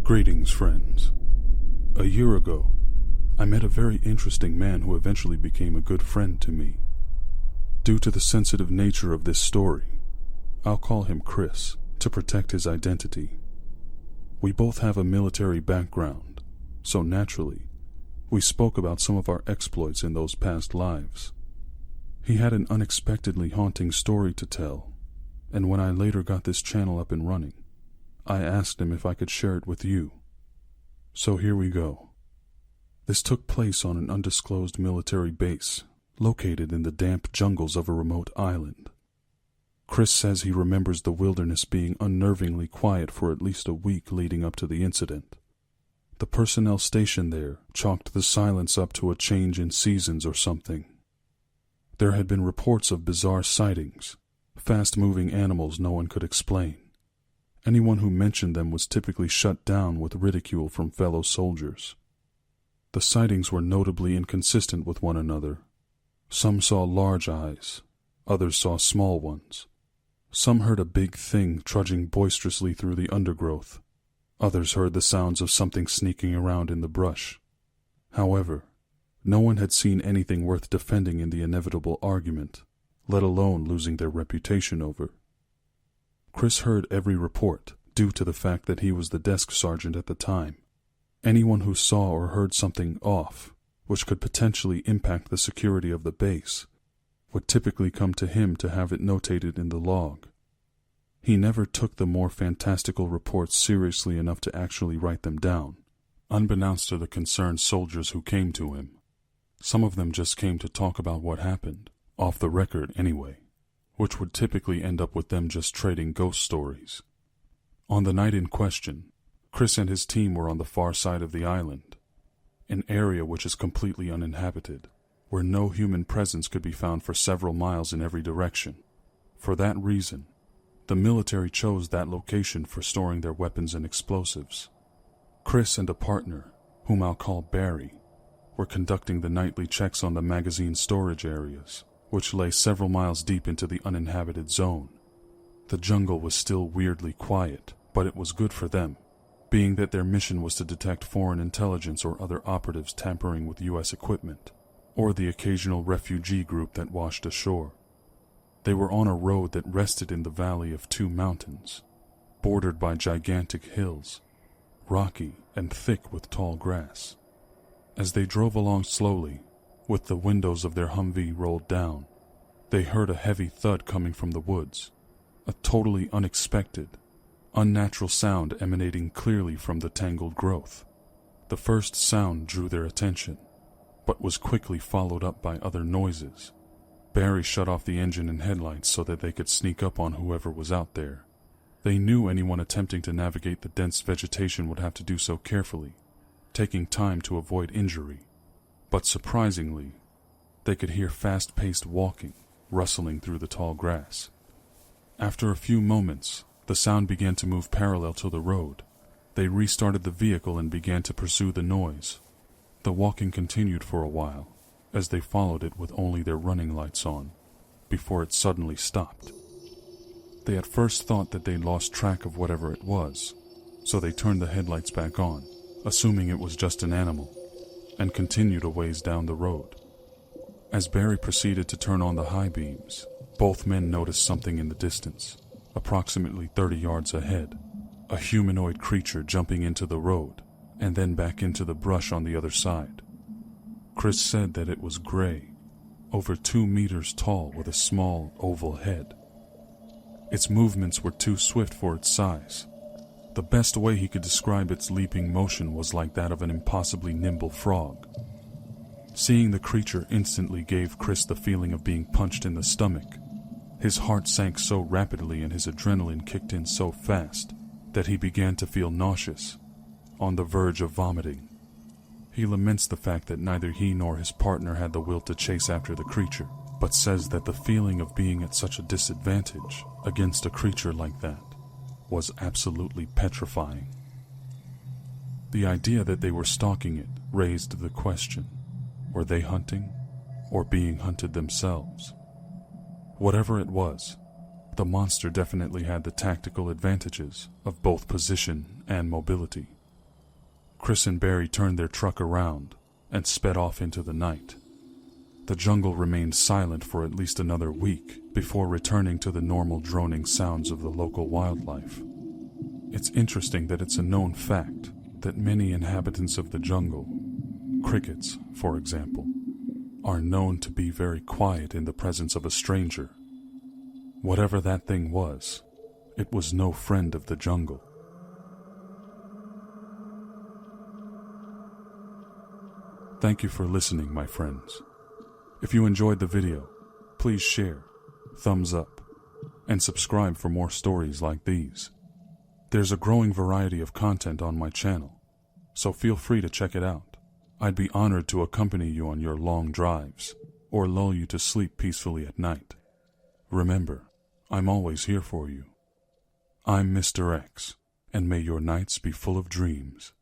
Greetings, friends. A year ago, I met a very interesting man who eventually became a good friend to me. Due to the sensitive nature of this story, I'll call him Chris to protect his identity. We both have a military background, so naturally, we spoke about some of our exploits in those past lives. He had an unexpectedly haunting story to tell, and when I later got this channel up and running, I asked him if I could share it with you. So here we go. This took place on an undisclosed military base located in the damp jungles of a remote island. Chris says he remembers the wilderness being unnervingly quiet for at least a week leading up to the incident. The personnel stationed there chalked the silence up to a change in seasons or something. There had been reports of bizarre sightings, fast-moving animals no one could explain. Anyone who mentioned them was typically shut down with ridicule from fellow soldiers. The sightings were notably inconsistent with one another. Some saw large eyes, others saw small ones. Some heard a big thing trudging boisterously through the undergrowth. Others heard the sounds of something sneaking around in the brush. However, no one had seen anything worth defending in the inevitable argument, let alone losing their reputation over. Chris heard every report due to the fact that he was the desk sergeant at the time. Anyone who saw or heard something off, which could potentially impact the security of the base, would typically come to him to have it notated in the log. He never took the more fantastical reports seriously enough to actually write them down, unbeknownst to the concerned soldiers who came to him. Some of them just came to talk about what happened, off the record anyway, which would typically end up with them just trading ghost stories. On the night in question, Chris and his team were on the far side of the island, an area which is completely uninhabited, where no human presence could be found for several miles in every direction. For that reason, the military chose that location for storing their weapons and explosives. Chris and a partner, whom I'll call Barry, were conducting the nightly checks on the magazine storage areas, which lay several miles deep into the uninhabited zone. The jungle was still weirdly quiet, but it was good for them, being that their mission was to detect foreign intelligence or other operatives tampering with U.S. equipment, or the occasional refugee group that washed ashore. They were on a road that rested in the valley of two mountains, bordered by gigantic hills, rocky and thick with tall grass. As they drove along slowly, with the windows of their Humvee rolled down, they heard a heavy thud coming from the woods, a totally unexpected, unnatural sound emanating clearly from the tangled growth. The first sound drew their attention, but was quickly followed up by other noises. Barry shut off the engine and headlights so that they could sneak up on whoever was out there. They knew anyone attempting to navigate the dense vegetation would have to do so carefully, taking time to avoid injury. But surprisingly, they could hear fast-paced walking, rustling through the tall grass. After a few moments, the sound began to move parallel to the road. They restarted the vehicle and began to pursue the noise. The walking continued for a while, as they followed it with only their running lights on, before it suddenly stopped. They at first thought that they'd lost track of whatever it was, so they turned the headlights back on, assuming it was just an animal, and continued a ways down the road. As Barry proceeded to turn on the high beams, both men noticed something in the distance, approximately 30 yards ahead, a humanoid creature jumping into the road, and then back into the brush on the other side. Chris said that it was gray, over 2 meters tall with a small oval head. Its movements were too swift for its size. The best way he could describe its leaping motion was like that of an impossibly nimble frog. Seeing the creature instantly gave Chris the feeling of being punched in the stomach. His heart sank so rapidly and his adrenaline kicked in so fast that he began to feel nauseous, on the verge of vomiting. He laments the fact that neither he nor his partner had the will to chase after the creature, but says that the feeling of being at such a disadvantage against a creature like that was absolutely petrifying. The idea that they were stalking it raised the question, were they hunting or being hunted themselves? Whatever it was, the monster definitely had the tactical advantages of both position and mobility. Chris and Barry turned their truck around and sped off into the night. The jungle remained silent for at least another week before returning to the normal droning sounds of the local wildlife. It's interesting that it's a known fact that many inhabitants of the jungle, crickets, for example, are known to be very quiet in the presence of a stranger. Whatever that thing was, it was no friend of the jungle. Thank you for listening, my friends. If you enjoyed the video, please share, thumbs up, and subscribe for more stories like these. There's a growing variety of content on my channel, so feel free to check it out. I'd be honored to accompany you on your long drives, or lull you to sleep peacefully at night. Remember, I'm always here for you. I'm Mr. X, and may your nights be full of dreams.